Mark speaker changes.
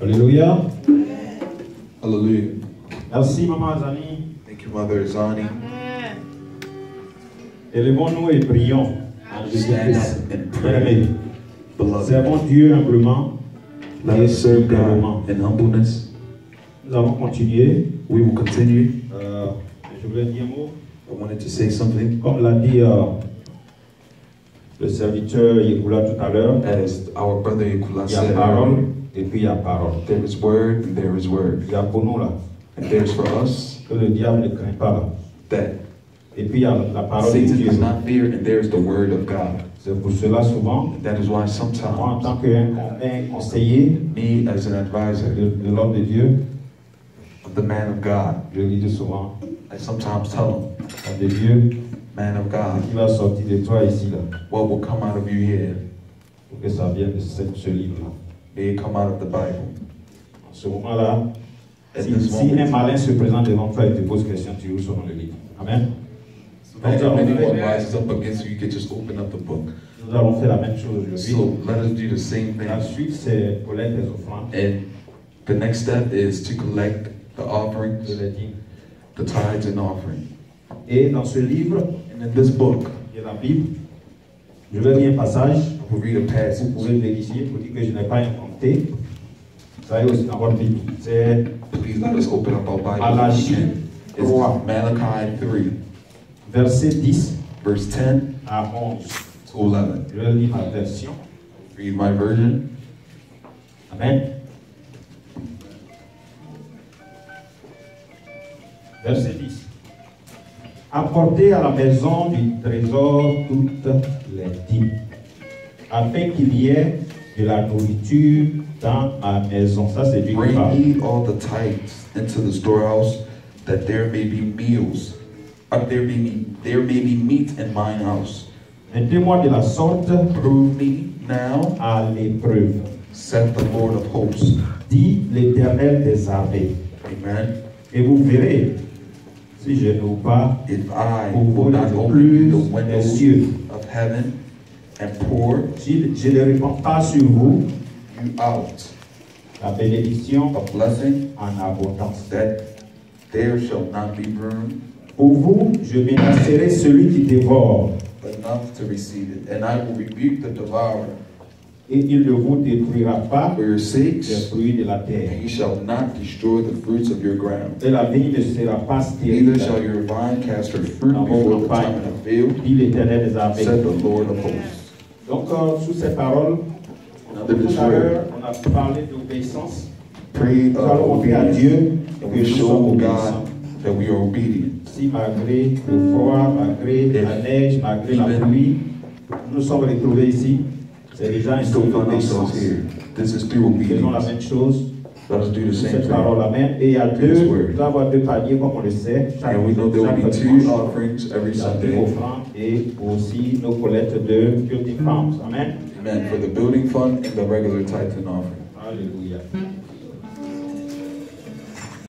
Speaker 1: Alléluia.
Speaker 2: Hallelujah.
Speaker 1: Merci, Maman Azani.
Speaker 2: Thank you, Mother Azani.
Speaker 1: Élevons-nous et prions.
Speaker 2: Stand up and pray,
Speaker 1: Bien-aimés.
Speaker 2: beloved.
Speaker 1: Servons Dieu humblement.
Speaker 2: Let us serve God in humbleness.
Speaker 1: Nous allons continuer.
Speaker 2: We will continue.
Speaker 1: Je voulais dire un mot.
Speaker 2: I wanted to say something.
Speaker 1: Comme l'a dit le serviteur Yekoula tout à l'heure,
Speaker 2: As our brother Yekula
Speaker 1: il y a
Speaker 2: said,
Speaker 1: parole et puis il y a parole.
Speaker 2: there is word and there is word.
Speaker 1: Il y a pour nous là,
Speaker 2: And there's for us
Speaker 1: que le diable ne craint pas là.
Speaker 2: that
Speaker 1: Et puis il y a la parole de
Speaker 2: Satan
Speaker 1: Dieu.
Speaker 2: does not fear, and there is the word of God.
Speaker 1: C'est pour cela souvent,
Speaker 2: And that is why
Speaker 1: moi en
Speaker 2: sometimes
Speaker 1: tant qu'un conseiller
Speaker 2: me as an advisor
Speaker 1: de l'homme de Dieu,
Speaker 2: of the man of God,
Speaker 1: je lui dis souvent,
Speaker 2: I sometimes tell him,
Speaker 1: homme de Dieu,
Speaker 2: man of
Speaker 1: ce
Speaker 2: God,
Speaker 1: qui va sortir de toi ici là,
Speaker 2: what will come out of you here?
Speaker 1: pour que ça vienne de ce livre-là.
Speaker 2: May it come out of the Bible.
Speaker 1: En ce moment-là,
Speaker 2: At
Speaker 1: si
Speaker 2: this
Speaker 1: un
Speaker 2: moment,
Speaker 1: malin se présente devant toi et te pose question, tu ouvres selon le livre. Amen.
Speaker 2: if anyone rises up against you, you can just open up the book.
Speaker 1: Nous allons faire la même chose aujourd'hui.
Speaker 2: So let us do the same
Speaker 1: La
Speaker 2: thing.
Speaker 1: suite, c'est collecte des offrandes,
Speaker 2: And the next step is to collect the offerings,
Speaker 1: je l'ai dit.
Speaker 2: the tithes and offering.
Speaker 1: Et dans ce livre,
Speaker 2: And in this book,
Speaker 1: qui est la Bible, je vais lire un passage.
Speaker 2: we'll read a
Speaker 1: Vous
Speaker 2: passage.
Speaker 1: pouvez vérifier pour dire que je n'ai pas inventé. Ça est aussi dans votre Bible. C'est
Speaker 2: Please let us open up our Bible.
Speaker 1: Malachi
Speaker 2: again. It's
Speaker 1: 3,
Speaker 2: Malachi 3,
Speaker 1: verset 10
Speaker 2: verse 10
Speaker 1: à 11.
Speaker 2: to 11.
Speaker 1: Je vais lire ma version.
Speaker 2: Read my version.
Speaker 1: Amen. Verset 10. Apportez à la maison du trésor toutes les dîmes, afin qu'il y ait de la nourriture dans ma maison. Ça, c'est Dieu qui
Speaker 2: Bring
Speaker 1: parle.
Speaker 2: ye all the tithes into the storehouse, that there may be meals, there may be meat in mine house.
Speaker 1: Mettez-moi de la sorte
Speaker 2: Prove me now,
Speaker 1: à l'épreuve,
Speaker 2: saith the Lord of hosts.
Speaker 1: dit l'Éternel des armées.
Speaker 2: Amen.
Speaker 1: Et vous verrez, si je n'ouvre pas
Speaker 2: If I
Speaker 1: pour vous
Speaker 2: will not
Speaker 1: le
Speaker 2: open
Speaker 1: plus
Speaker 2: the
Speaker 1: des
Speaker 2: windows
Speaker 1: cieux,
Speaker 2: of heaven and pour
Speaker 1: si je ne répands pas sur vous
Speaker 2: you out
Speaker 1: la bénédiction
Speaker 2: a blessing,
Speaker 1: en abondance.
Speaker 2: that there shall not be room
Speaker 1: Pour vous, je menacerai celui qui dévore,
Speaker 2: enough to receive it. And I will rebuke the devourer
Speaker 1: et il ne vous détruira pas
Speaker 2: for your
Speaker 1: les
Speaker 2: sakes,
Speaker 1: fruits de la
Speaker 2: and
Speaker 1: terre.
Speaker 2: he shall not destroy the fruits of your ground.
Speaker 1: Et la vigne ne sera pas stérile,
Speaker 2: Neither shall your vine cast her fruit
Speaker 1: dans
Speaker 2: before
Speaker 1: vos
Speaker 2: the time
Speaker 1: campagnes,
Speaker 2: in the field,
Speaker 1: dit l'Éternel des armées.
Speaker 2: said the Lord of hosts.
Speaker 1: Donc, sous ces paroles,
Speaker 2: Under this
Speaker 1: tout à l'heure,
Speaker 2: word,
Speaker 1: on a parlé d'obéissance.
Speaker 2: pray
Speaker 1: Nous allons montrer à
Speaker 2: obedience,
Speaker 1: Dieu
Speaker 2: and
Speaker 1: que
Speaker 2: we
Speaker 1: nous
Speaker 2: show
Speaker 1: sommes
Speaker 2: God
Speaker 1: obéissants.
Speaker 2: that we are obedient.
Speaker 1: Si malgré le froid, malgré la neige, malgré la pluie, nous sommes retrouvés ici, c'est déjà un
Speaker 2: Still
Speaker 1: signe
Speaker 2: find ourselves
Speaker 1: d'obéissance.
Speaker 2: here. This is through
Speaker 1: Faisons la
Speaker 2: obedience.
Speaker 1: même chose,
Speaker 2: Let us do the same
Speaker 1: cette
Speaker 2: thing.
Speaker 1: parole amen. Et il y a
Speaker 2: This
Speaker 1: deux,
Speaker 2: word.
Speaker 1: il doit y avoir deux paniers comme on le sait. Chaque,
Speaker 2: And we know there will be
Speaker 1: chaque
Speaker 2: two
Speaker 1: dimanche,
Speaker 2: offerings every
Speaker 1: il y a deux
Speaker 2: Sunday.
Speaker 1: offrandes et aussi nos collectes de Building Farms. Amen.
Speaker 2: Amen. For the building fund and the regular tithe and offering.
Speaker 1: Alléluia.